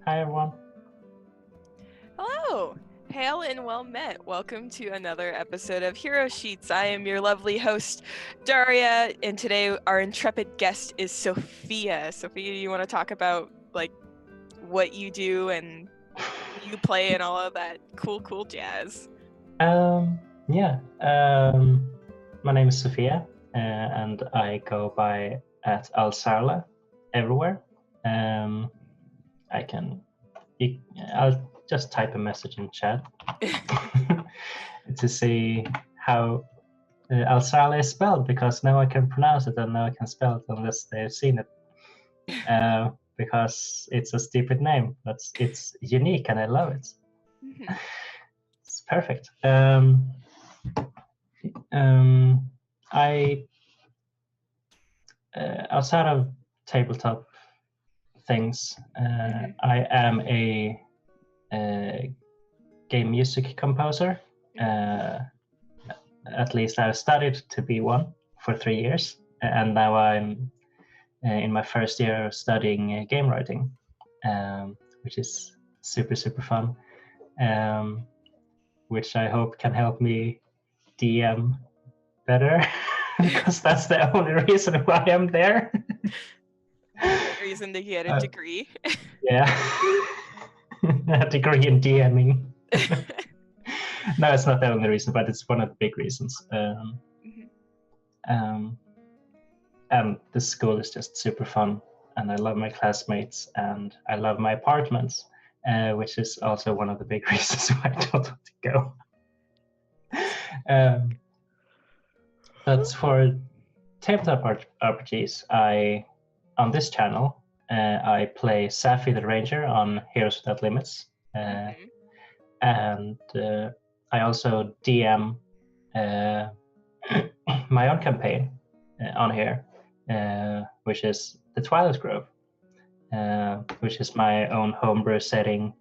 Hi everyone. Hello! Hail and well met. Welcome to another episode of Hero Sheets. I am your lovely host, Daria, and today our intrepid guest is Sophia. Sophia, you want to talk about what you do and you play and all of that cool jazz? Yeah. My name is Sophia, and I go by at Alzzarla everywhere. I'll just type a message in chat to see how Alzzarla is spelled, because no one can pronounce it and no one can spell it unless they've seen it. Because it's a stupid name, but it's unique and I love it. It's perfect. I outside of tabletop things, I am a game music composer. At least I've studied to be one for 3 years, and now I'm in my first year of studying game writing, which is super fun, which I hope can help me DM better. Because that's the only reason why I'm there. Reason to get a degree. Yeah. A degree in DMing. No, it's not the only reason, but it's one of the big reasons. And the school is just super fun, and I love my classmates, and I love my apartments, which is also one of the big reasons why I don't want to go. But for tabletop RPGs, on this channel, I play Safi the Ranger on Heroes Without Limits, and I also DM my own campaign on here, which is the Twilight Grove, which is my own homebrew setting,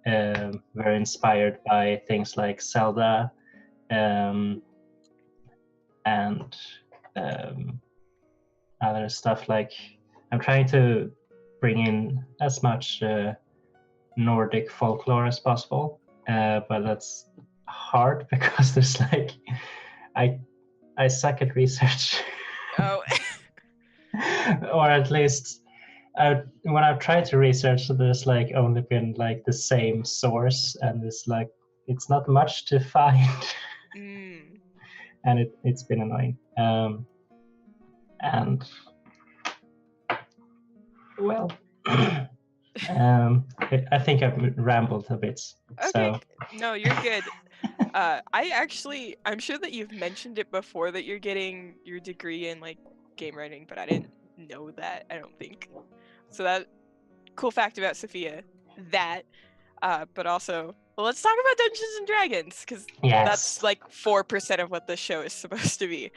very inspired by things like Zelda, and other stuff. Like, I'm trying to bring in as much Nordic folklore as possible, but that's hard because there's I suck at research. Oh. Or at least when I've tried to research, there's only been the same source, and it's not much to find. And it's been annoying. And well, I think I've rambled a bit. Okay, so. No, you're good. I'm sure that you've mentioned it before that you're getting your degree in game writing, but I didn't know that, I don't think. So that cool fact about Sophia, but also, well, let's talk about Dungeons and Dragons, because that's 4% of what the show is supposed to be.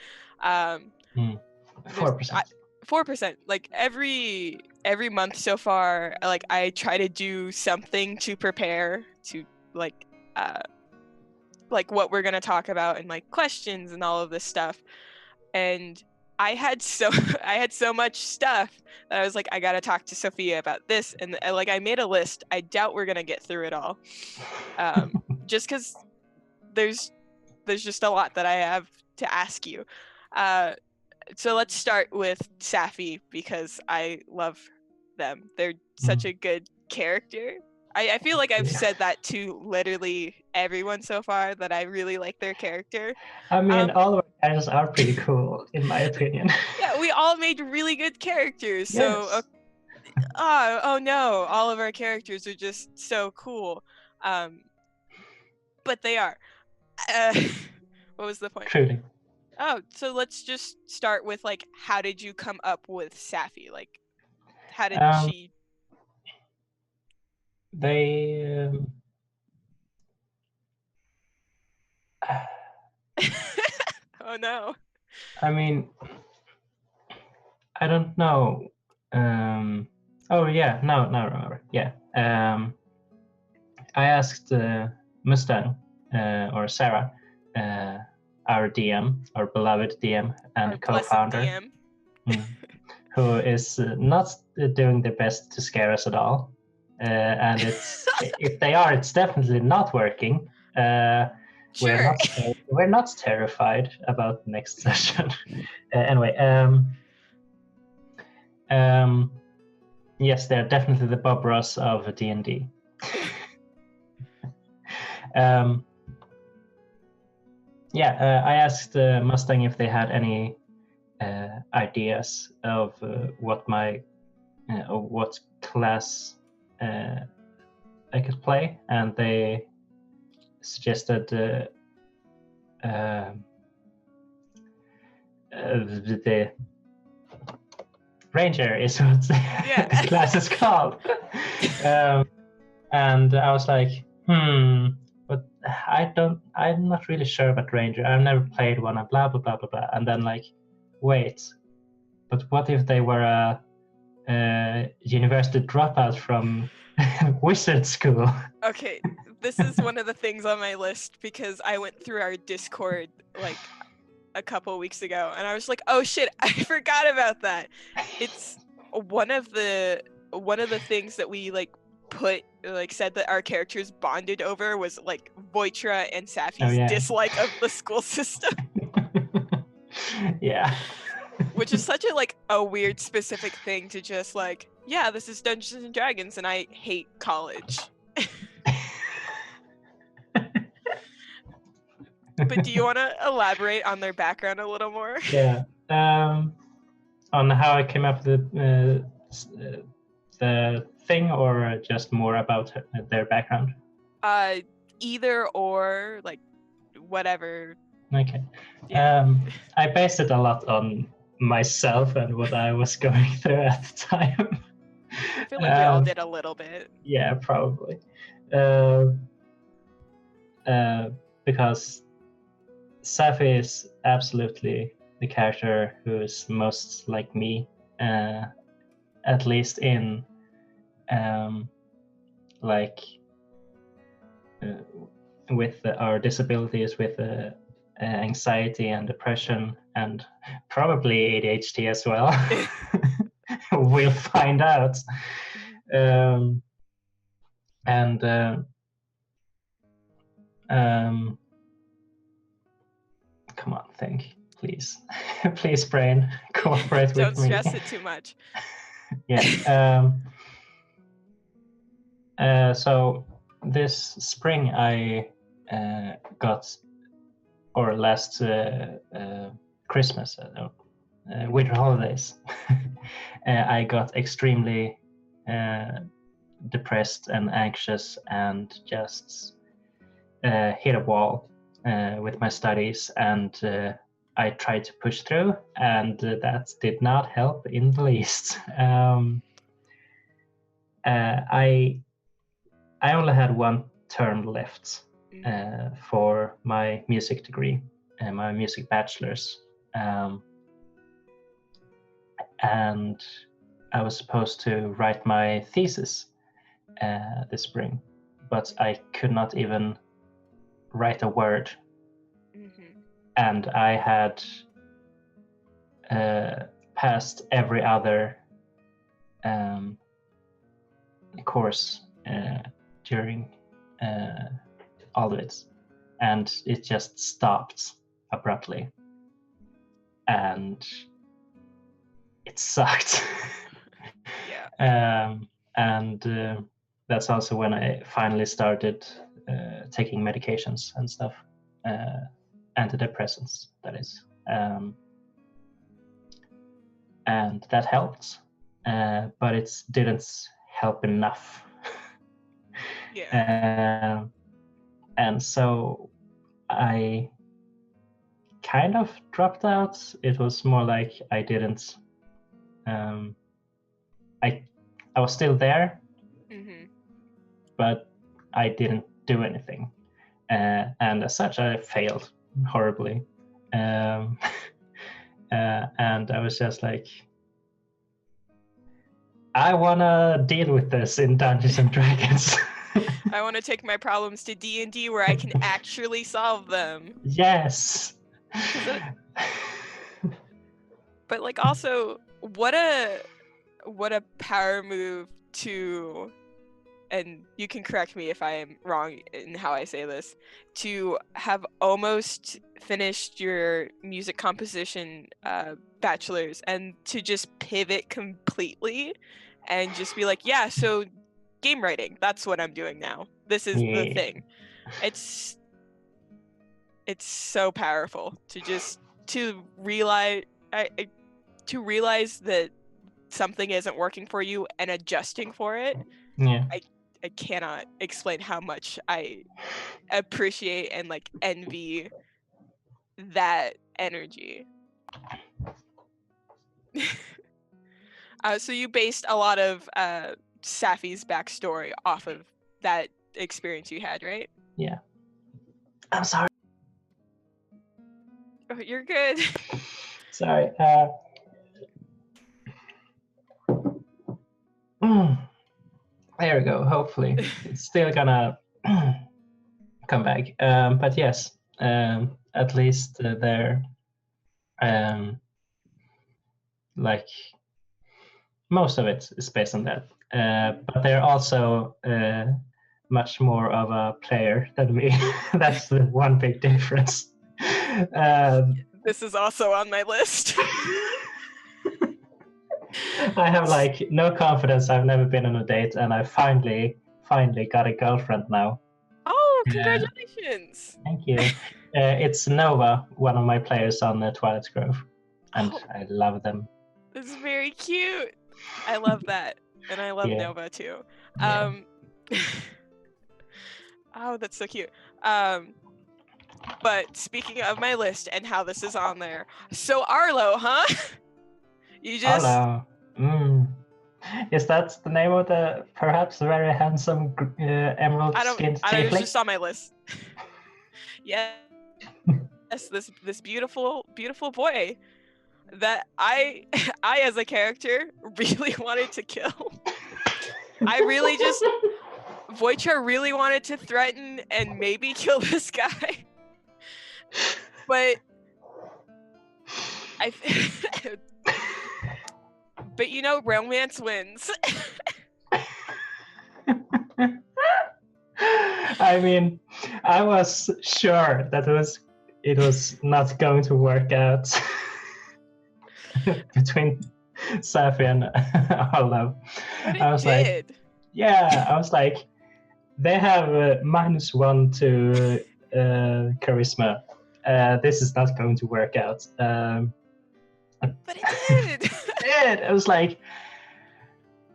4%. 4%. Every month so far, I try to do something to prepare to what we're gonna talk about, and questions and all of this stuff. And I had so much stuff that I was I gotta talk to Sophia about this, and I made a list. I doubt we're gonna get through it all, just because there's just a lot that I have to ask you. So let's start with Safi, because I love them. They're such a good character. I feel like I've said that to literally everyone so far, that I really like their character. I mean, all of our characters are pretty cool, in my opinion. Yeah, we all made really good characters. Yes. So, oh no, all of our characters are just so cool. But they are. What was the point? Truly. Oh, so let's just start with how did you come up with Safi? How did she? They. Oh no. I mean, I don't know. Oh yeah, no, remember. Yeah. I asked Mustang or Sarah, our DM, our beloved DM and our co-founder, DM. who is not doing their best to scare us at all. And if they are, it's definitely not working. Sure. We're not terrified about the next session. Anyway, yes, they're definitely the Bob Ross of D&D. I asked Mustang if they had any ideas of what class I could play, and they suggested the Ranger is what the class is called. And I was like, but I'm not really sure about Ranger. I've never played one, and blah blah blah blah blah. And then like, wait, but what if they were a university dropout from wizard school? Okay, this is one of the things on my list because I went through our Discord like a couple weeks ago, and I was like, oh shit, I forgot about that. It's one of the things that we said that our characters bonded over was like Voitra and Safi's dislike of the school system. Yeah. Which is such a weird specific thing to just like, yeah, this is Dungeons and Dragons and I hate college. But do you want to elaborate on their background a little more? Yeah. On how I came up with the thing, or just more about their background? Either or, like, whatever. Okay. Yeah. I based it a lot on myself and what I was going through at the time. I feel like we all did a little bit. Yeah, probably. Because Safi is absolutely the character who is most like me, at least in with our disabilities, with anxiety and depression, and probably ADHD as well. We'll find out. Come on, think, please. Please, brain, cooperate with me. Don't stress it too much. Yeah. So this spring I got, or last Christmas, winter holidays, I got extremely depressed and anxious and just hit a wall with my studies, and I tried to push through, and that did not help in the least. I only had one term left for my music degree, my music bachelor's, and I was supposed to write my thesis this spring, but I could not even write a word. And I had passed every other course during all of it, and it just stopped abruptly, and it sucked. And that's also when I finally started taking medications and stuff, antidepressants, that is, and that helped, but it didn't help enough. And so I kind of dropped out. It was more like I didn't. I was still there, but I didn't do anything, and as such, I failed horribly. And I was just like, I wanna deal with this in Dungeons and Dragons. I want to take my problems to D&D where I can actually solve them. Yes. But like, also, what a power move to, and you can correct me if I am wrong in how I say this, to have almost finished your music composition bachelor's and to just pivot completely and just be like, yeah, so game writing, that's what I'm doing now. This is the thing. It's so powerful to realize that something isn't working for you and adjusting for it. Yeah. I cannot explain how much I appreciate and like envy that energy. So you based a lot of Safi's backstory off of that experience you had, right? Yeah. I'm sorry. Oh, you're good. Sorry. There we go. Hopefully, it's still gonna come back. But yes, at least they're like most of it is based on that. But they're also much more of a player than me. That's the one big difference. This is also on my list. I have like no confidence. I've never been on a date, and I finally got a girlfriend now. Oh, congratulations! Thank you. It's Nova, one of my players on Twilight Grove, and I love them. This is very cute. I love that, and I love Nova too. Yeah. Oh, that's so cute. But speaking of my list and how this is on there, so Arlo, huh? You just Arlo. Is that the name of the perhaps very handsome emerald skinned I don't. It was tiefling? just on my list. Yes, this beautiful boy that I as a character really wanted to kill. I really just Voitra really wanted to threaten and maybe kill this guy, but but you know, romance wins. I mean, I was sure that it was not going to work out between Sophia and Arlo. I was like, they have -1 to charisma. This is not going to work out. But it did. I was like,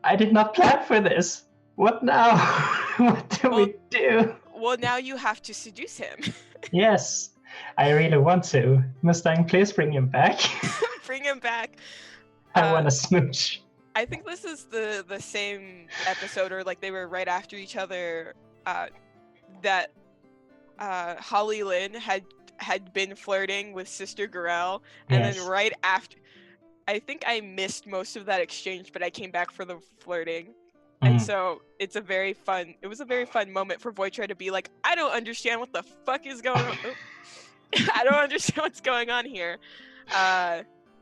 I did not plan for this. What now? What do we do? Well, now you have to seduce him. Yes, I really want to. Mustang, please bring him back. Bring him back. I want a smooch. I think this is the same episode, or like they were right after each other. That Holly Lynn had been flirting with Sister Gorel, and then right after, I think I missed most of that exchange, but I came back for the flirting. And so it was a very fun moment for Voitra to be like, I don't understand what the fuck is going on. I don't understand what's going on here.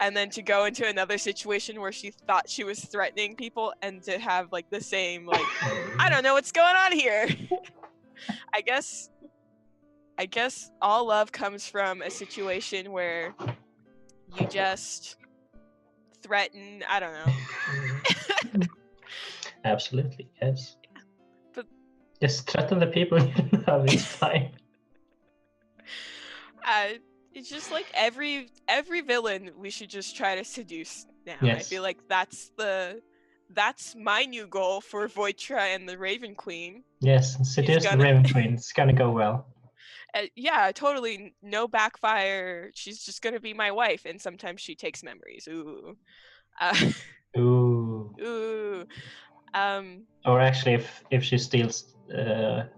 And then to go into another situation where she thought she was threatening people and to have like the same, like, I don't know what's going on here. I guess all love comes from a situation where you just threaten, I don't know. Absolutely, yes. But just threaten the people you love, it's fine. It's just like every villain we should just try to seduce now. Yes. I feel like that's my new goal for Voitra and the Raven Queen. Yes, seduce the Raven Queen. It's gonna go well. Yeah, totally. No backfire. She's just gonna be my wife, and sometimes she takes memories. Ooh. Ooh. Ooh. Or actually, if she steals the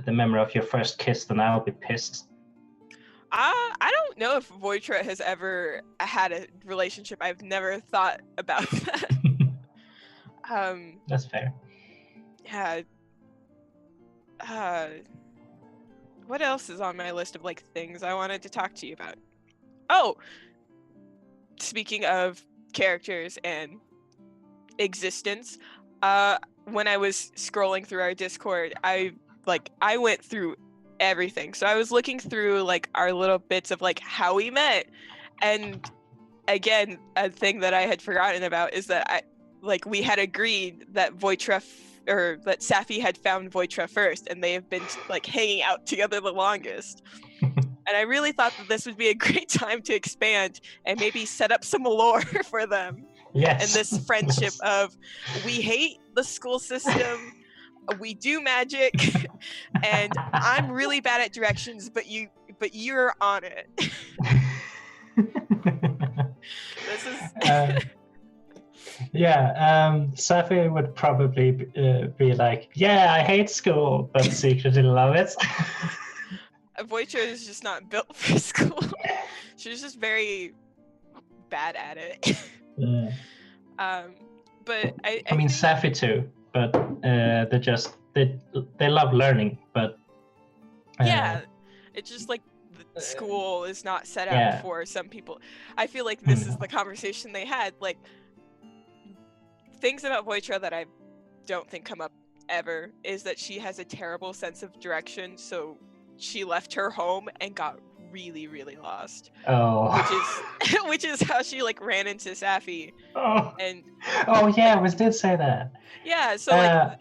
memory of your first kiss, then I'll be pissed. I don't know if Voitra has ever had a relationship. I've never thought about that. That's fair. Yeah. What else is on my list of like things I wanted to talk to you about? Oh, speaking of characters and existence. When I was scrolling through our Discord, I went through everything. So I was looking through like our little bits of like how we met, and again, a thing that I had forgotten about is that we had agreed that that Safi had found Voitra first, and they have been like hanging out together the longest. And I really thought that this would be a great time to expand and maybe set up some lore for them. Yes. And this friendship of, we hate the school system, we do magic, and I'm really bad at directions, but you're on it. This is Safi would probably be like, yeah, I hate school, but secretly love it. Voitra is just not built for school. She's just very bad at it. Yeah. But I mean, think... Safi too, but they love learning, but yeah, it's just like the school is not set up for some people. I feel like this is the conversation they had. Like, things about Voitra that I don't think come up ever is that she has a terrible sense of direction, so she left her home and got really, really lost. Which is how she like ran into Safi. And we did say that. Yeah, so like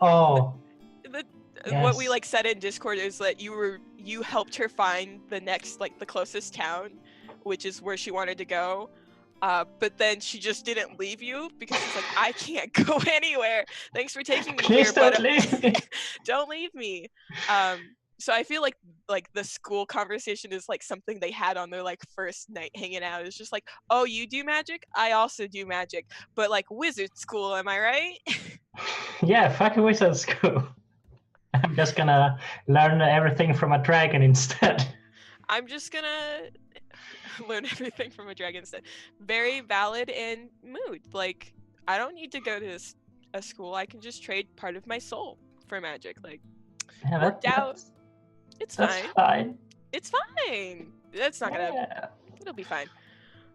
what we like said in Discord is that you helped her find the next, like the closest town, which is where she wanted to go. But then she just didn't leave you because she's like, I can't go anywhere. Thanks for taking me Please here, don't leave me. Don't leave me. So I feel like the school conversation is like something they had on their like first night hanging out. It's just like, oh, you do magic? I also do magic, but like wizard school, am I right? Yeah, fucking wizard school. I'm just gonna learn everything from a dragon instead. I'm just gonna learn everything from a dragon instead. Very valid in mood. Like, I don't need to go to a school. I can just trade part of my soul for magic. Like, worked out. It's fine. It's fine. That's not gonna. Yeah. It'll be fine.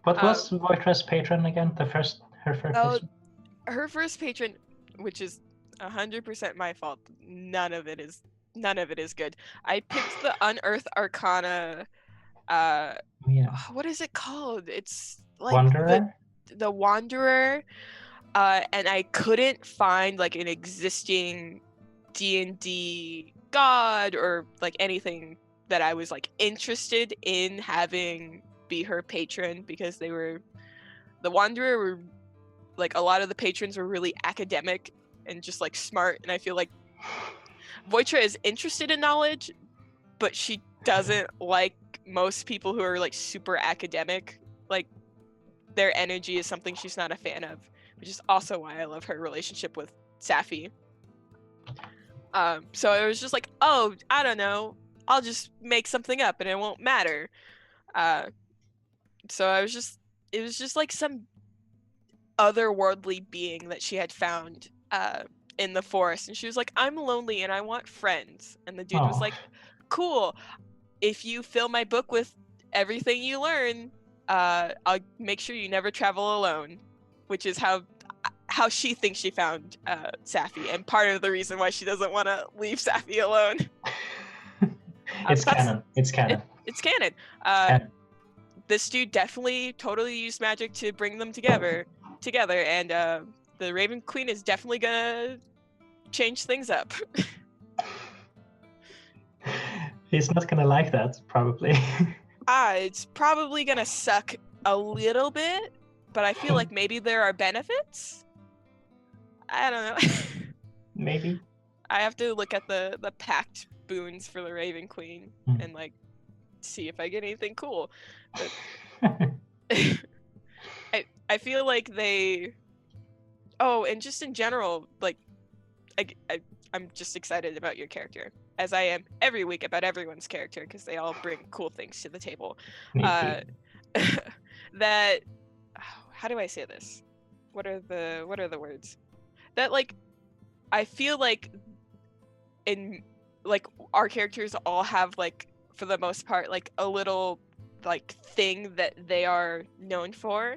What was Voitra's patron again? Her first patron? Her first patron, which is 100% my fault. None of it is good. I picked the Unearthed Arcana. What is it called? It's like Wanderer? The Wanderer. And I couldn't find like an existing D&D god or like anything that I was like interested in having be her patron, because the Wanderer were like, a lot of the patrons were really academic and just like smart, and I feel like Voitra is interested in knowledge, but she doesn't like most people who are like super academic. Like, their energy is something she's not a fan of, which is also why I love her relationship with Safi. So it was just like, oh, I don't know, I'll just make something up and it won't matter. So it was just like some otherworldly being that she had found in the forest, and she was like, I'm lonely and I want friends. And the dude was like, cool, if you fill my book with everything you learn, I'll make sure you never travel alone, which is how she thinks she found Safi, and part of the reason why she doesn't want to leave Safi alone. It's canon. It's canon. It's canon. This dude definitely totally used magic to bring them together, and the Raven Queen is definitely gonna change things up. He's not gonna like that, probably. It's probably gonna suck a little bit, but I feel like maybe there are benefits. I don't know. Maybe. I have to look at the packed boons for the Raven Queen and like see if I get anything cool. But I feel like they. Oh, and just in general, like, I'm just excited about your character, as I am every week about everyone's character, because they all bring cool things to the table. That, how do I say this? What are the words? That, like, I feel like in, like, our characters all have, like, for the most part, like, a little like thing that they are known for,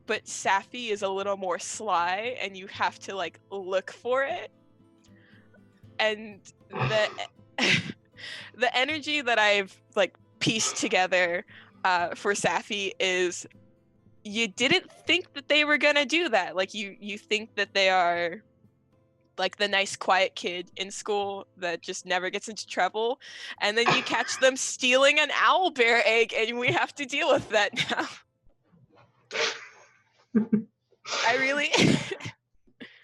but Safi is a little more sly, and you have to like look for it. And the the energy that I've like pieced together for Safi is you didn't think that they were gonna do that. Like you think that they are like the nice quiet kid in school that just never gets into trouble, and then you catch them stealing an owlbear egg, and we have to deal with that now. I really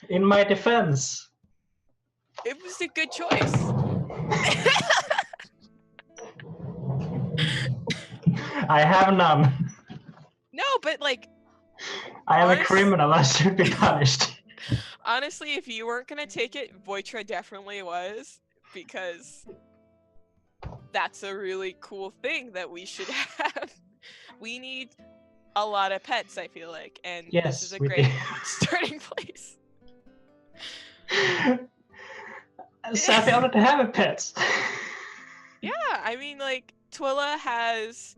In my defense, it was a good choice. I have none. No, but like I am a honest- criminal. I should be punished. honestly, if you weren't gonna take it, Voitra definitely was, because that's a really cool thing that we should have. We need a lot of pets, I feel like, and this Yes, is a we great do. starting place. Safi already have a pet. Yeah, I mean, like, Twilla has...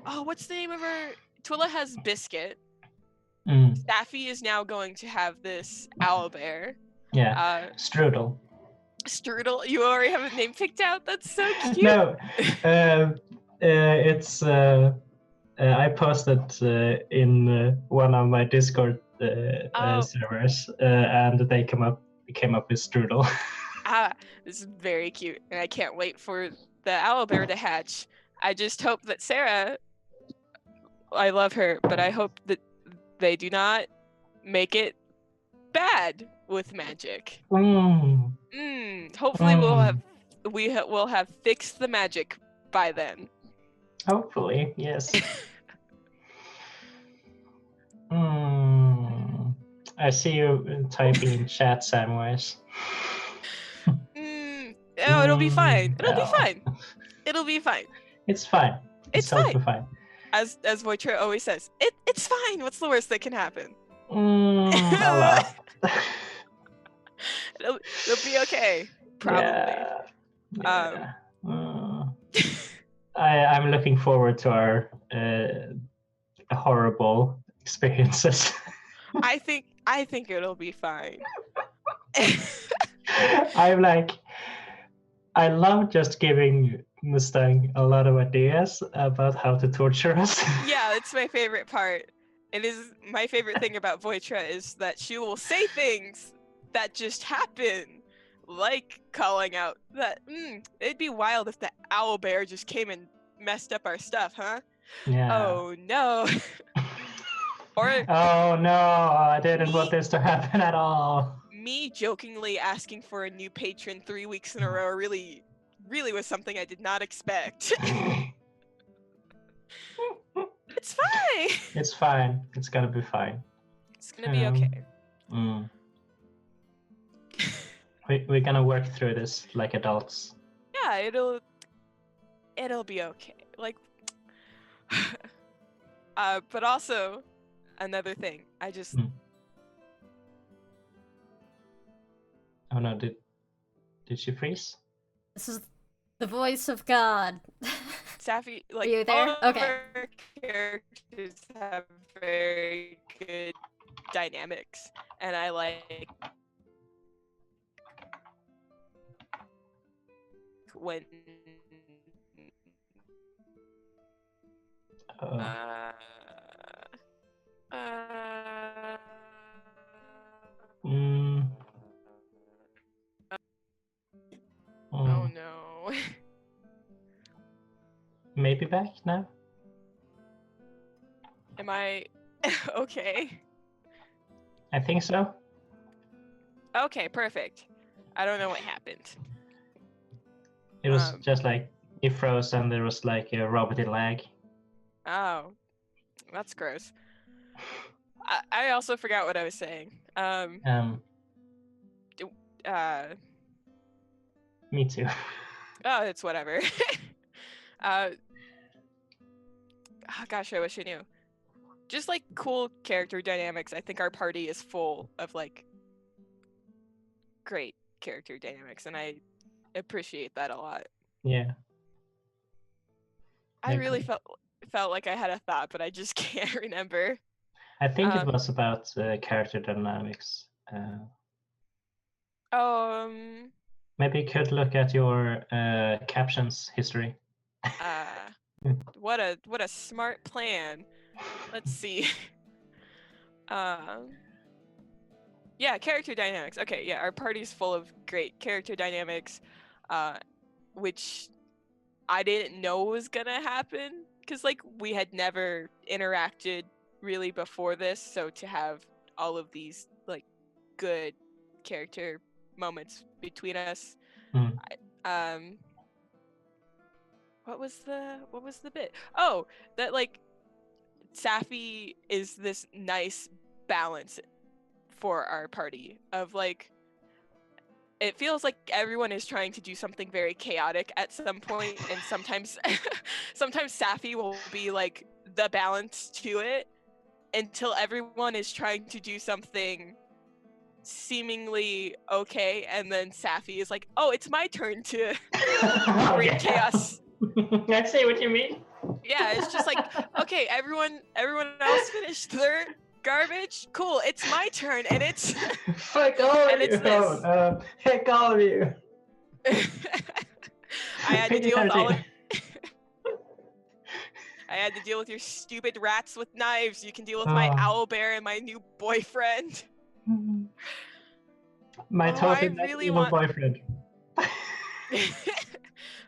Oh, what's the name of her? Twilla has Biscuit. Mm, Safi is now going to have this owlbear. yeah, Strudel. Strudel, you already have a name picked out? That's so cute! No, it's... I posted in one of my Discord servers, and they came up with Strudel. This is very cute, and I can't wait for the owlbear to hatch. I just hope that Sarah... I love her, but I hope that they do not make it bad with magic. Hopefully we'll have fixed the magic by then. Hopefully, yes. I see you typing in chat, Samwise. Oh, it'll be fine. It'll be fine. It'll be fine. It's fine. It's totally fine. As Voitra always says, it's fine. What's the worst that can happen? A lot. It'll be okay. Probably. Yeah. I'm looking forward to our horrible experiences. I think it'll be fine. I love just giving Mustang a lot of ideas about how to torture us. Yeah, it's my favorite part. It is my favorite thing about Voitra is that she will say things that just happen, like calling out that it'd be wild if the owlbear just came and messed up our stuff, huh? Yeah. Oh no. Or oh no, I didn't want this to happen at all. Me jokingly asking for a new patron 3 weeks in a row really was something I did not expect. It's fine. It's fine. It's gonna be fine. It's gonna be okay. We're gonna work through this like adults. Yeah, it'll be okay. Like, but also another thing. I just. Oh no! Did she freeze? This is the voice of God. Safi, like, are you there? all Okay. of our characters have very good dynamics, and I like when oh no. Maybe back now? Am I okay? I think so. Okay, perfect. I don't know what happened. It was just like it froze and there was like a robot lag. Oh, that's gross. I also forgot what I was saying. Me too. Oh, it's whatever. Oh, gosh, I wish I knew. Just like cool character dynamics. I think our party is full of like great character dynamics, and I appreciate that a lot. Yeah. I really felt like I had a thought, but I just can't remember. I think it was about character dynamics. Maybe you could look at your captions history. What a smart plan. Let's see. Yeah, character dynamics. Okay, yeah, our party's full of great character dynamics, which I didn't know was gonna happen because like we had never interacted really before this, so to have all of these like good character moments between us. What was the bit? Oh, that like Safi is this nice balance for our party of like it feels like everyone is trying to do something very chaotic at some point, and sometimes Safi will be like the balance to it until everyone is trying to do something seemingly okay, and then Safi is like, oh, it's my turn to bring chaos. I see what you mean. Yeah, it's just like, okay, everyone else finished their garbage. Cool, it's my turn, and it's fuck all and of you. Heck all of you. I had to deal with all of. I had to deal with your stupid rats with knives. You can deal with my owlbear and my new boyfriend. My totally evil boyfriend.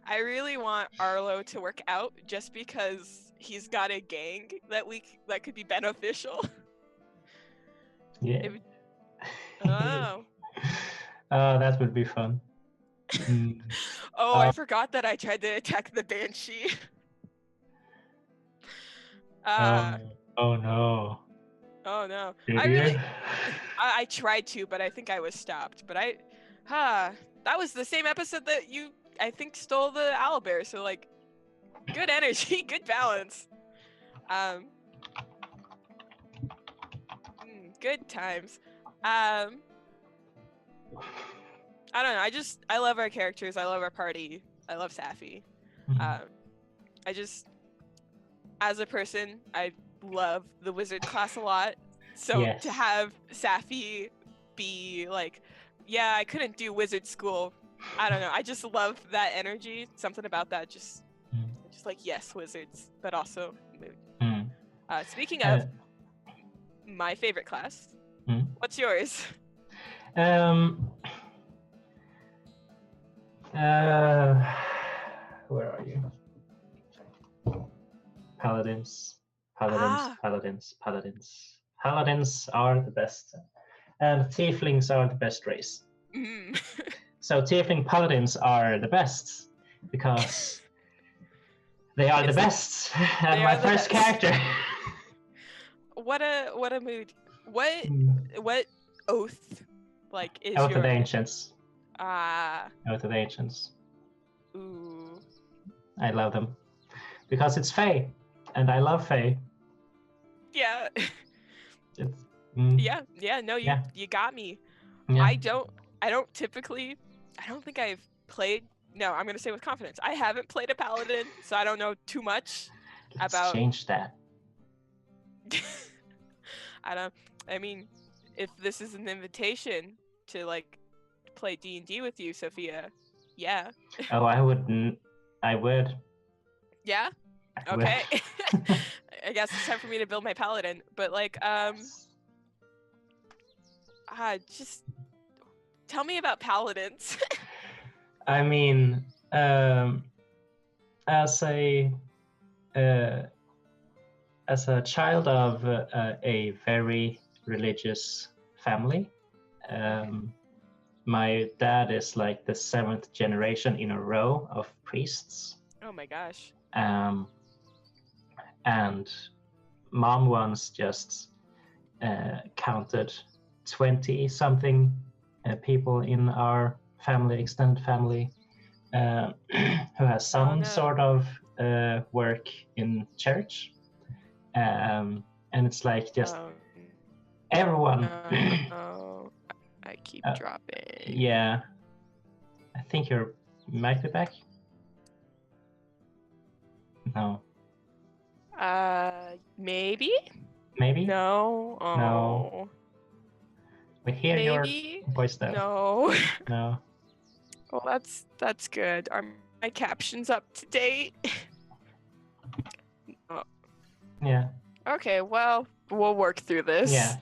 I really want Arlo to work out just because he's got a gang that could be beneficial. Yeah. Oh. That would be fun. I forgot that I tried to attack the banshee. Oh no. Oh no. Did you? I tried to, but I think I was stopped. But that was the same episode that you, I think, stole the owlbear. So like, good energy, good balance. Good times. I don't know. I love our characters. I love our party. I love Safi. As a person, I love the wizard class a lot. So yes. To have Safi be like, yeah, I couldn't do wizard school. I don't know. I just love that energy. Something about that just like, yes, wizards, but also mood. Speaking of my favorite class, what's yours? Where are you? Paladins are the best, and tieflings are the best race. So tiefling paladins are the best because they are the best. And my first character. What a mood. What oath like is Oath your of the Ancients. Oath of the Ancients. Ooh. I love them because it's Fae, and I love Fae. Yeah. You got me. Yeah. I don't think I've played. No, I'm gonna say with confidence, I haven't played a paladin, so I don't know too much about. Change that. I mean, if this is an invitation to like play D&D with you, Sophia, yeah. Oh, I wouldn't. I would. Yeah. Okay. I guess it's time for me to build my paladin, but like, just tell me about paladins. I mean, as a child of a very religious family, my dad is like the 7th generation in a row of priests. Oh my gosh. And mom once just counted 20-something people in our family, extended family, who has some sort of work in church. And it's like just everyone. I keep dropping. Yeah. I think you might be back. No. Maybe? Maybe? No. Oh. No. We hear Maybe? your voice though. No. No. Well, that's good. Are my captions up to date? Oh. Yeah. Okay, well, we'll work through this. Yeah.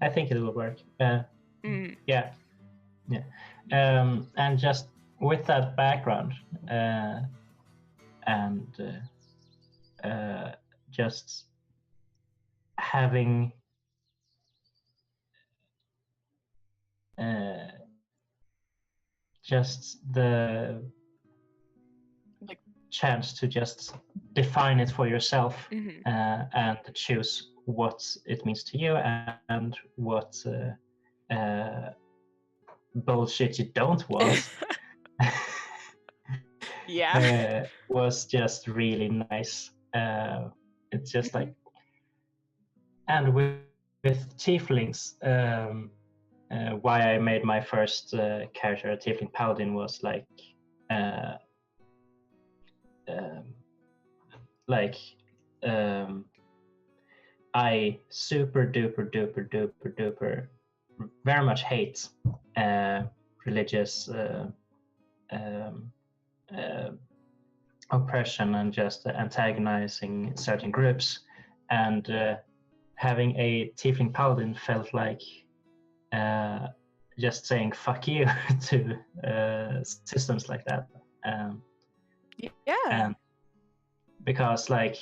I think it will work. Yeah. Yeah. And just with that background, and just having just the Like- chance to just define it for yourself Mhm. and choose what it means to you and what bullshit you don't want Yeah. was just really nice. It's just like, and with tieflings, why I made my first character a tiefling paladin was like I super duper very much hate religious um, uh, oppression and just antagonizing certain groups, and having a tiefling paladin felt like just saying fuck you to systems like that. Yeah. And because like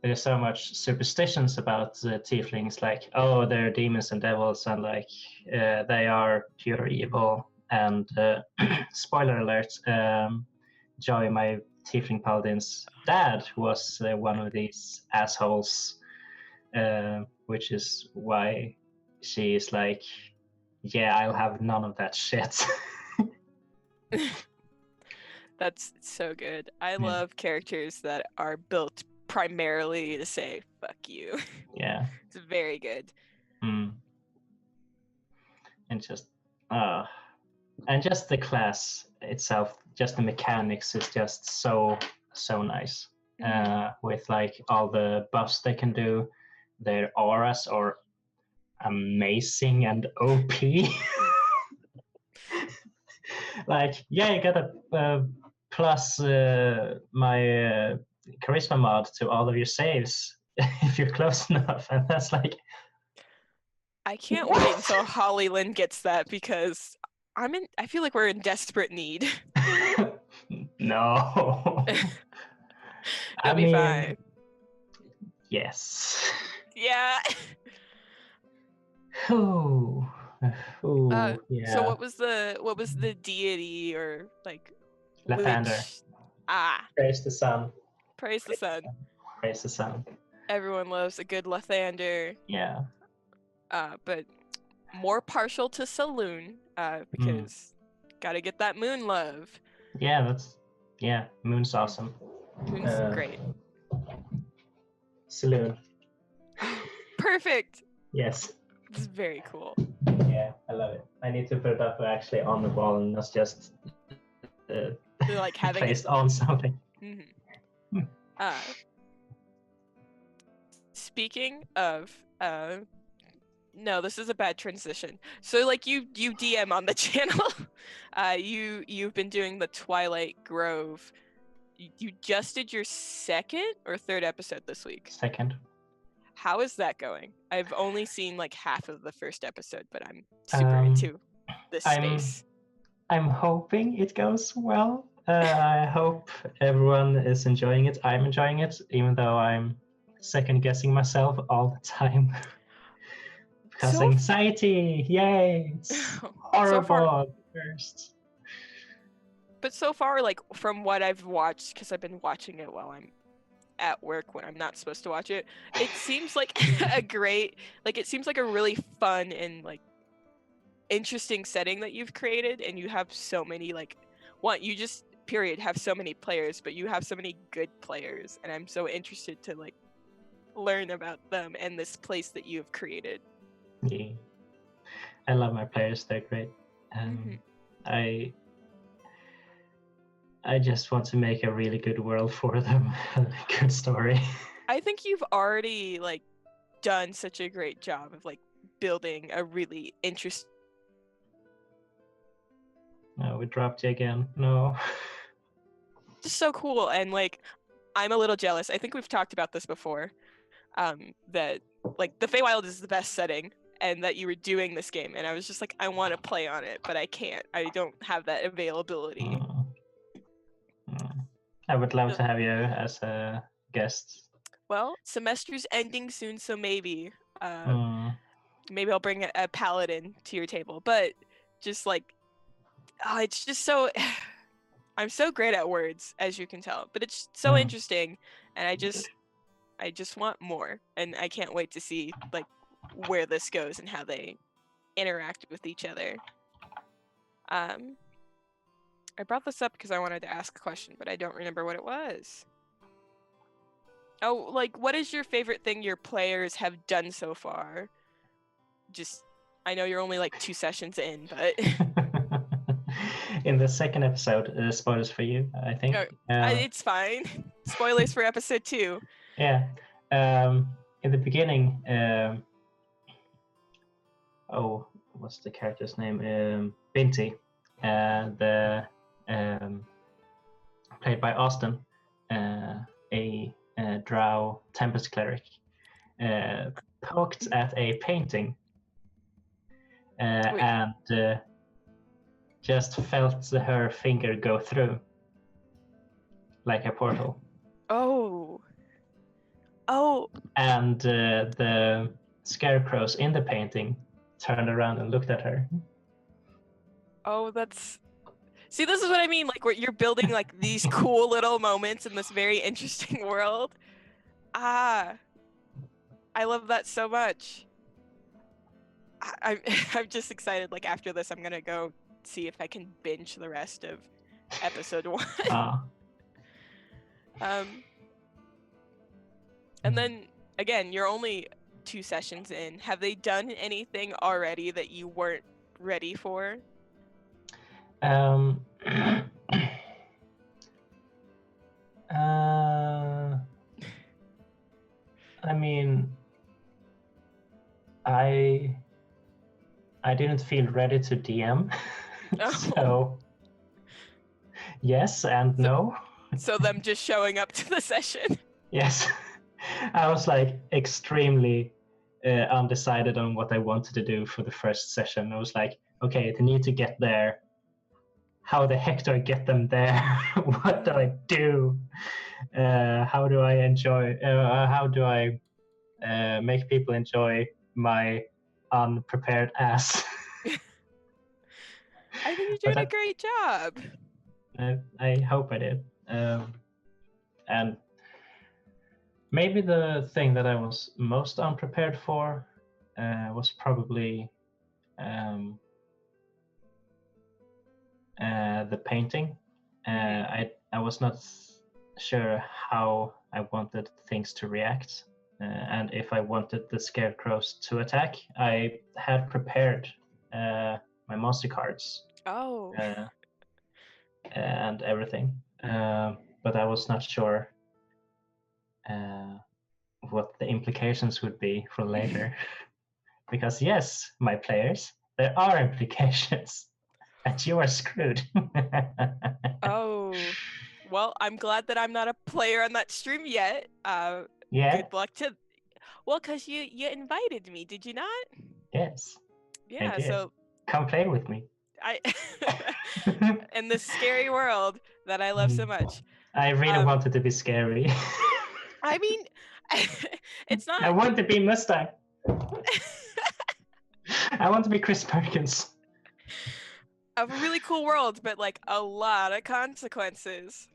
there's so much superstitions about tieflings, like, oh, they're demons and devils, and like they are pure evil. And spoiler alert, Joy, my tiefling paladin's dad, was one of these assholes, which is why she is like, yeah, I'll have none of that shit. That's so good. I Yeah. love characters that are built primarily to say fuck you. Yeah. It's very good. And just and just the class itself, just the mechanics is just so nice. With like all the buffs they can do, their auras are amazing and OP. Like, yeah, you got a plus my charisma mod to all of your saves if you're close enough, and that's like, I can't wait until Holly Lynn gets that because I feel like we're in desperate need. no. You'll be fine. Yes. Yeah. Ooh. Yeah. So what was the deity or like Lathander. which Praise the sun. praise the sun. Praise the sun. Everyone loves a good Lathander. Yeah. But more partial to Saloon, because gotta get that moon love. Yeah, Moon's awesome. Moon's great. Saloon. Perfect. Yes. It's very cool. Yeah, I love it. I need to put it up actually on the wall and not just Like having placed on something. Mm-hmm. Speaking of no, this is a bad transition. So like you DM on the channel. You've been doing the Twilight Grove. You just did your second or third episode this week. Second. How is that going? I've only seen like half of the first episode, but I'm super into this space. I'm hoping it goes well. I hope everyone is enjoying it. I'm enjoying it, even though I'm second guessing myself all the time. Because anxiety, yay! It's horrible first. But so far, like from what I've watched, because I've been watching it while I'm at work when I'm not supposed to watch it, it seems like it seems like a really fun and like interesting setting that you've created, and you have so many you just have so many players, but you have so many good players, and I'm so interested to like learn about them and this place that you have created. Yeah. I love my players, they're great. I just want to make a really good world for them, a good story. I think you've already like done such a great job of like building a really interesting. No, we dropped you again. No. Just so cool, and like I'm a little jealous. I think we've talked about this before. That like the Feywild is the best setting, and that you were doing this game, and I was just like, I want to play on it, but I can't. I don't have that availability. I would love to have you as a guest. Well, semester's ending soon, so maybe maybe I'll bring a paladin to your table. But just like, it's just so. I'm so great at words, as you can tell, but it's so interesting, and I just want more, and I can't wait to see like where this goes and how they interact with each other. I brought this up because I wanted to ask a question, but I don't remember what it was. Oh, like, what is your favorite thing your players have done so far? Just, I know you're only like 2 sessions in, but in the second episode, spoilers for you, I think. It's fine. Spoilers for episode 2. Yeah. In the beginning, what's the character's name? Binti, played by Austin, a drow tempest cleric, poked at a painting and just felt her finger go through like a portal. Oh. And the scarecrows in the painting turned around and looked at her. Oh, that's... See, this is what I mean, like, where you're building, like, these cool little moments in this very interesting world. I love that so much. I'm just excited, like, after this, I'm gonna go see if I can binge the rest of episode 1. And then, again, you're only 2 sessions in. Have they done anything already that you weren't ready for? I mean, I didn't feel ready to DM, so yes and no. So them just showing up to the session? Yes. I was like extremely undecided on what I wanted to do for the first session. I was like, okay, they need to get there. How the heck do I get them there? What do I do? How do I enjoy? How do I make people enjoy my unprepared ass? I think you're doing a great job. I hope I did. And maybe the thing that I was most unprepared for was probably the painting. I was not sure how I wanted things to react, and if I wanted the scarecrows to attack. I had prepared my monster cards and everything, but I was not sure what the implications would be for later. Because yes, my players, there are implications. And you are screwed. Oh, well, I'm glad that I'm not a player on that stream yet. Yeah. Good luck to... Well, because you invited me, did you not? Yes. Yeah, I did. so... Come play with me. In this scary world that I love so much. I really wanted to be scary. I mean, it's not... I want to be Mustang. I want to be Chris Perkins. A really cool world, but like a lot of consequences.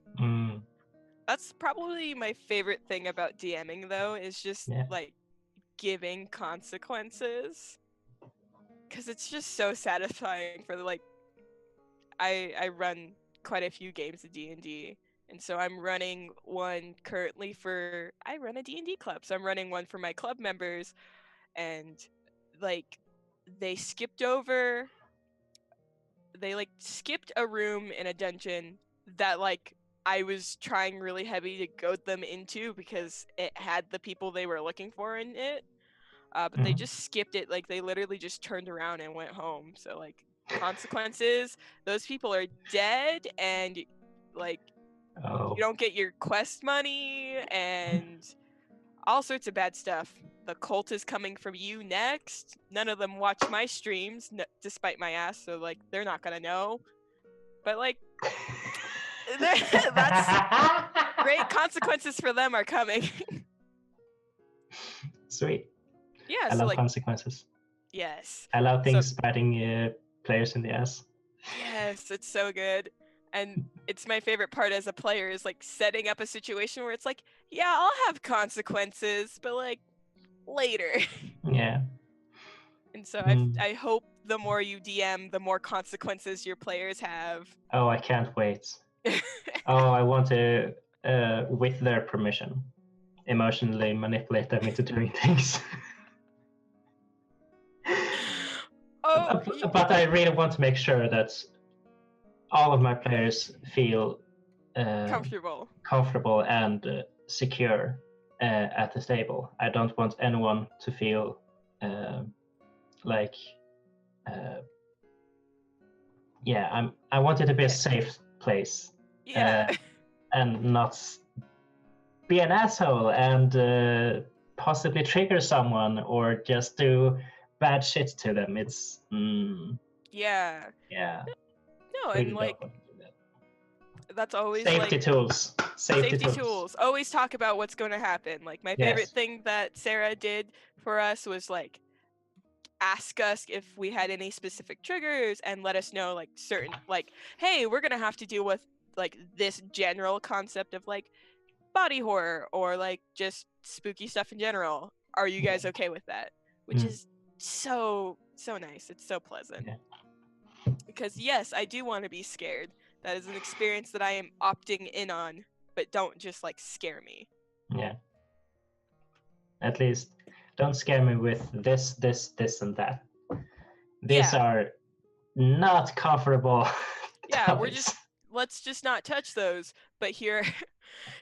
That's probably my favorite thing about DMing, though, is just like giving consequences, because it's just so satisfying for like I run quite a few games of D&D, and so I'm running one currently for... I run a D&D club, so I'm running one for my club members, and like they skipped a room in a dungeon that like I was trying really heavy to goad them into because it had the people they were looking for in it. But they just skipped it. Like they literally just turned around and went home. So like consequences, those people are dead, and like Oh. you don't get your quest money and all sorts of bad stuff. The cult is coming for you next. None of them watch my streams, despite my ass, so like they're not gonna know. But like, that's great. Consequences for them are coming. Sweet. Yeah, I so love like consequences. yes. I love things biting players in the ass. Yes, it's so good. And it's my favorite part as a player is like setting up a situation where it's like, yeah, I'll have consequences, but like later. Yeah. And so I hope the more you DM, the more consequences your players have. Oh, I can't wait. Oh, I want to, with their permission, emotionally manipulate them into doing things. Oh, but I really want to make sure that all of my players feel comfortable and secure at the table. I don't want anyone to feel like, I want it to be a safe place. Yeah. And not be an asshole and possibly trigger someone or just do bad shit to them. It's Yeah. No, really and like that's always safety like tools. Safety tools. Always talk about what's going to happen. Like my favorite thing that Sarah did for us was like ask us if we had any specific triggers and let us know like certain like, hey, we're gonna have to deal with like this general concept of like body horror or like just spooky stuff in general. Are you guys okay with that? Which is so nice. It's so pleasant. Because yes, I do want to be scared. That is an experience that I am opting in on, but don't just like scare me. Yeah. At least don't scare me with this, and that. These are not comfortable. Yeah, let's just not touch those. But here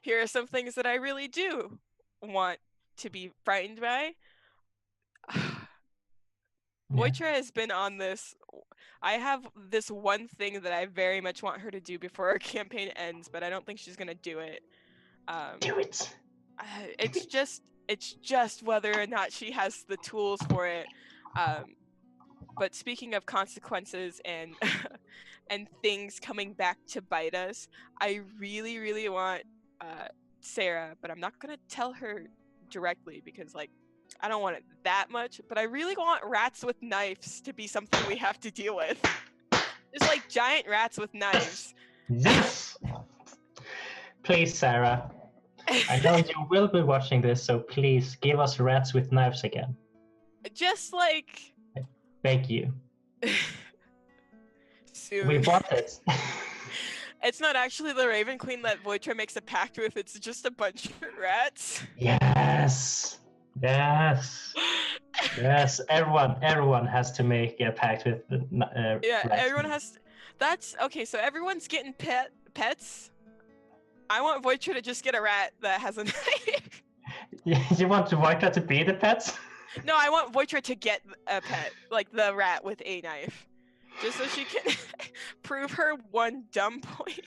are some things that I really do want to be frightened by. Voitra has been on this. I have this one thing that I very much want her to do before our campaign ends, but I don't think she's gonna do it. Do it. It's just whether or not she has the tools for it. But speaking of consequences and and things coming back to bite us, I really, really want Sarah, but I'm not gonna tell her directly because like I don't want it that much, but I really want rats with knives to be something we have to deal with. There's like giant rats with knives. Yes! Please, Sarah. I know you will be watching this, so please give us rats with knives again. Just like... Thank you. Soon. We want it. It's not actually the Raven Queen that Voitra makes a pact with, it's just a bunch of rats. Yes! Yes! Yes, everyone has to make a pact with the yeah, rats. Everyone has to... That's... Okay, so everyone's getting pets. I want Voitra to just get a rat that has a knife. You want Voitra to be the pet? No, I want Voitra to get a pet, like the rat with a knife. Just so she can prove her one dumb point.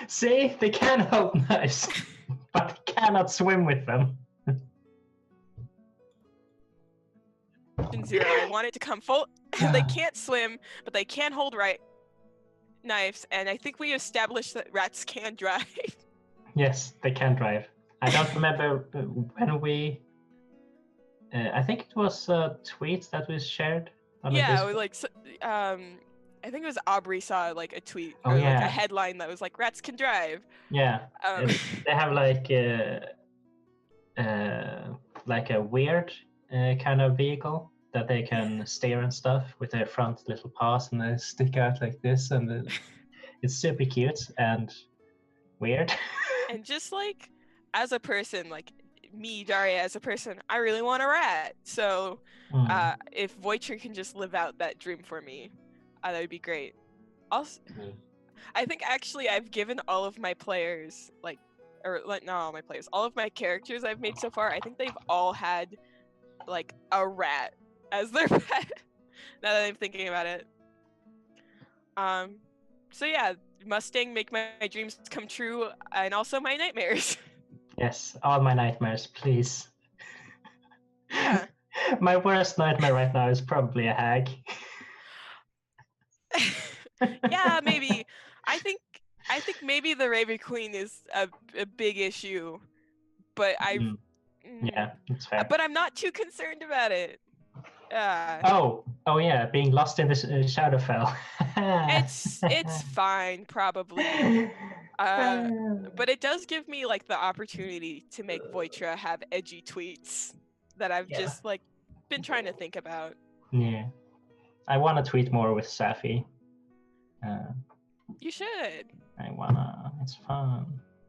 See, they can hold knives, but they cannot swim with them. Zero. I want it to come full. They can't swim, but they can hold knives, and I think we established that rats can drive. Yes, they can drive. I don't remember when we... I think it was a tweet that was shared. Yeah, it was like... I think it was Aubrey saw like a tweet or like a headline that was like rats can drive. Yeah, they have like a weird kind of vehicle that they can steer and stuff with their front little paws, and they stick out like this, and it's super cute and weird. And just like as a person, like me, Daria, as a person, I really want a rat. So if Voitra can just live out that dream for me, that would be great. Also, I think actually I've given all of my players not all my players, all of my characters I've made so far. I think they've all had like a rat as their pet. Now that I'm thinking about it. So yeah, Mustang, make my dreams come true, and also my nightmares. Yes, all my nightmares, please. Yeah. My worst nightmare right now is probably a hag. Yeah, maybe. I think maybe the Raven Queen is a big issue, but Yeah, it's fair. but I'm not too concerned about it. Oh yeah, being lost in the Shadowfell. It's fine, probably. But it does give me like the opportunity to make Voitra have edgy tweets that I've just like been trying to think about. Yeah, I want to tweet more with Safi. You should. I wanna. It's fun.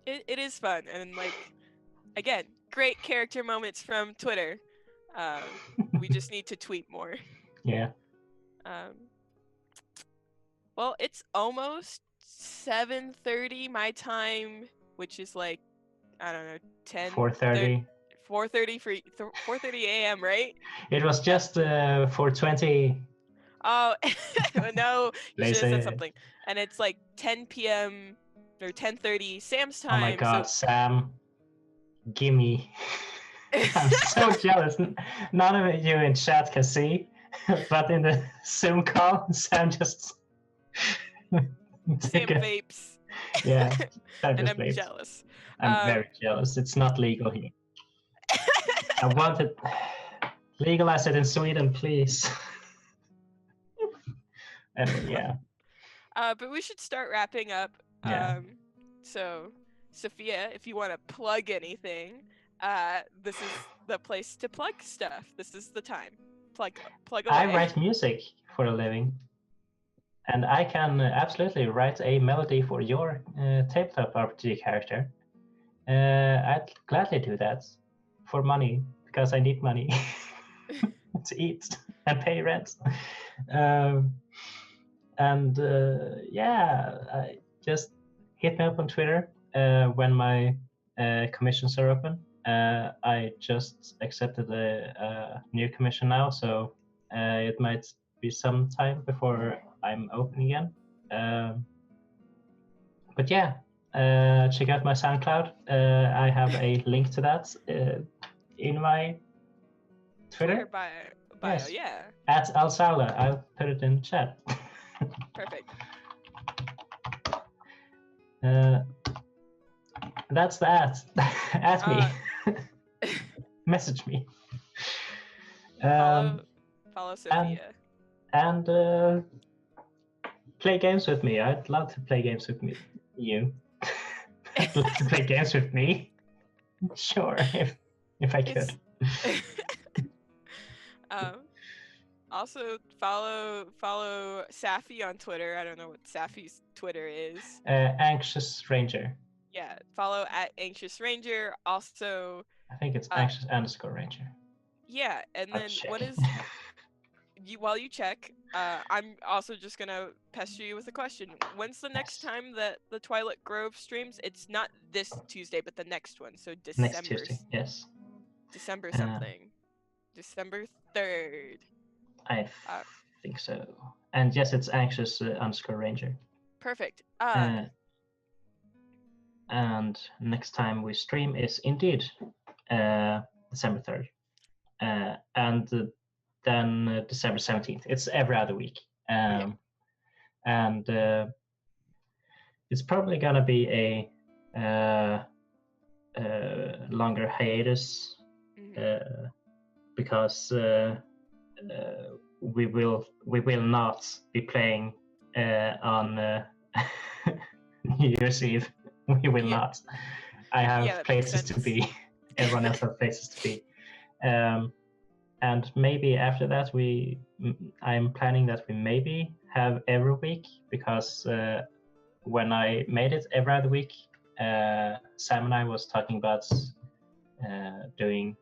It is fun, and like again, great character moments from Twitter. We just need to tweet more. Yeah. Well, it's almost 7:30 my time, which is like, I don't know, 4:30. 4:30 a.m., right? It was just 4:20. Oh, no, you should have said Lazy. something. And it's like 10 p.m. or 10:30 Sam's time. Oh my god, so... Sam. Gimme. I'm so jealous. None of you in chat can see, but in the Zoom call, Sam just Sam vapes. Yeah, Sam and just I'm vapes. jealous. I'm very jealous. It's not legal here. I want it. Legalize it in Sweden, please. Anyway, yeah. But we should start wrapping up. Yeah. So, Sophia, if you want to plug anything, this is the place to plug stuff. This is the time. Plug away. I write music for a living, and I can absolutely write a melody for your tabletop RPG character. I'd gladly do that for money, because I need money to eat and pay rent. Just hit me up on Twitter when my commissions are open. I just accepted a new commission now, so it might be some time before I'm open again. But yeah, check out my SoundCloud. I have a link to that in my Twitter bio, yes. yeah. At Alzzarla. I'll put it in chat. Perfect. That's the at. At me. Message me. Follow Sophia. And play games with me. I'd love to play games with you. I'd love to play games with me. Sure, if I could. Also follow Safi on Twitter. I don't know what Safi's Twitter is. Anxious Ranger. Yeah, follow at Anxious Ranger. Also, I think it's anxious_ranger. Yeah, and then what is while you check, I'm also just gonna pester you with a question. When's the next time that the Twilight Grove streams? It's not this Tuesday, but the next one. So December. Next Tuesday, yes. December something. December 3rd. I think so. And yes, it's anxious_ranger. Perfect. And next time we stream is indeed December 3rd. And then December 17th. It's every other week. And it's probably going to be a longer hiatus because we will not be playing on New Year's Eve. We will not. I have places to be. Everyone else has places to be. And maybe after that, I'm planning that we maybe have every week, because when I made it every other week, Sam and I was talking about doing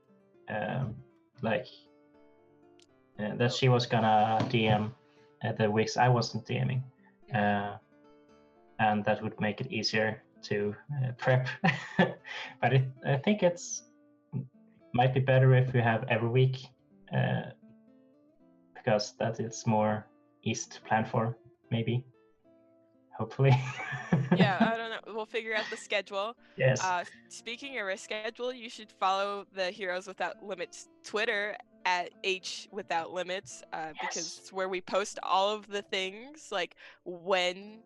that she was gonna DM the weeks I wasn't DMing. and that would make it easier to prep. But I think it's might be better if we have every week, because that is more easy to plan for, maybe. Hopefully. Yeah, I don't know. We'll figure out the schedule. Yes. Speaking of a schedule, you should follow the Heroes Without Limits Twitter at H Without Limits, because it's where we post all of the things, like when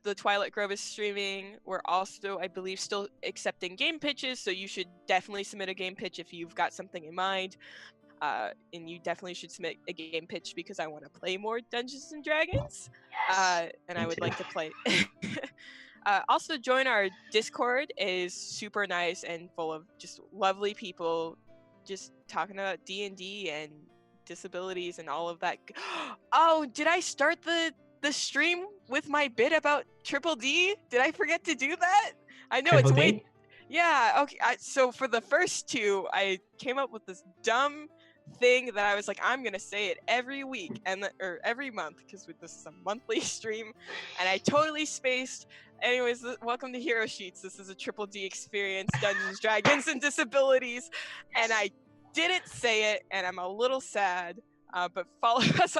the Twilight Grove is streaming. We're also, I believe, still accepting game pitches, so you should definitely submit a game pitch if you've got something in mind. And you definitely should submit a game pitch because I want to play more Dungeons and Dragons. And I would like to play. Also, join our Discord. It is super nice and full of just lovely people, just talking about D&D and disabilities and all of that. Oh, did I start the stream with my bit about Triple D? Did I forget to do that? I know Triple it's D? way. Yeah. Okay. So for the first two, I came up with this dumb thing that I was like, I'm gonna say it every week or every month, because this is a monthly stream, and I totally spaced. Anyways, welcome to Hero Sheets. This is a Triple D experience, Dungeons, Dragons, and Disabilities, and I didn't say it, and I'm a little sad. But follow us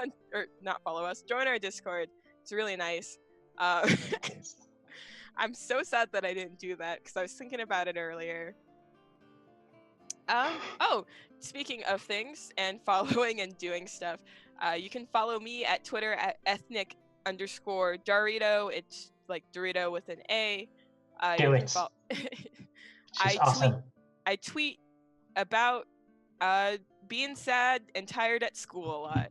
not follow us. Join our Discord. It's really nice. I'm so sad that I didn't do that because I was thinking about it earlier. Oh, speaking of things and following and doing stuff, you can follow me at Twitter at ethnic_Dorito. It's like Dorito with an A. Do it. She's awesome. I tweet about being sad and tired at school a lot,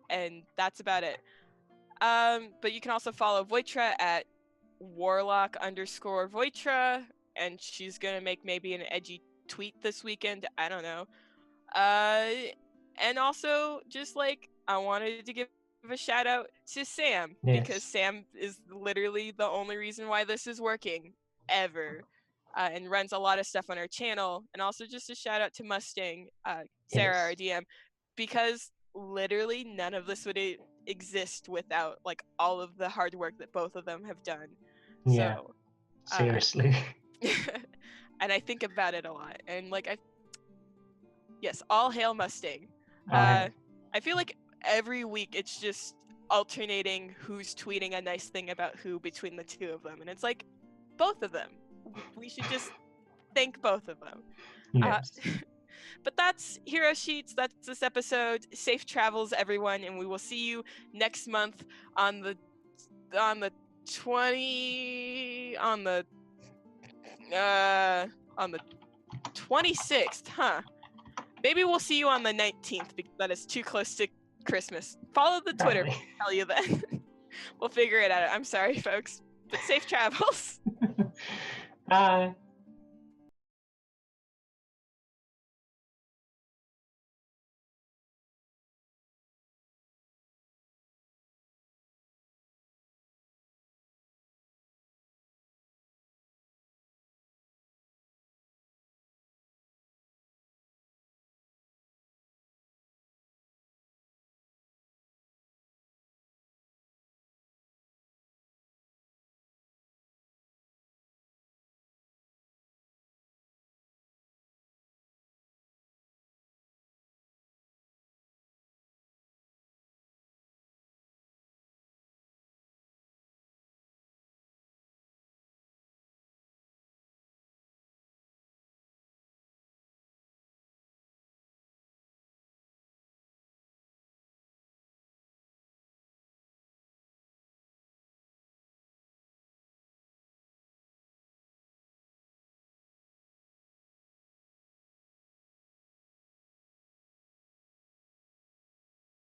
and that's about it. But you can also follow Voitra at Warlock_Voitra, and she's gonna make maybe an edgy tweet this weekend. I don't know. And also, just like, I wanted to give a shout out to Sam, because Sam is literally the only reason why this is working ever, and runs a lot of stuff on our channel. And also just a shout out to Mustang, Sarah, our DM, because literally none of this would exist without like all of the hard work that both of them have done. Yeah. So, Seriously. and I think about it a lot, and like yes, all hail Mustang. Yeah. I feel like every week it's just alternating who's tweeting a nice thing about who between the two of them, and it's like both of them. We should just thank both of them. Yes. But that's Hero Sheets. That's this episode. Safe travels, everyone, and we will see you next month on the 26th, huh? Maybe we'll see you on the 19th, because that is too close to Christmas. Follow the Twitter. We'll tell you then. We'll figure it out. I'm sorry, folks, but safe travels. Bye.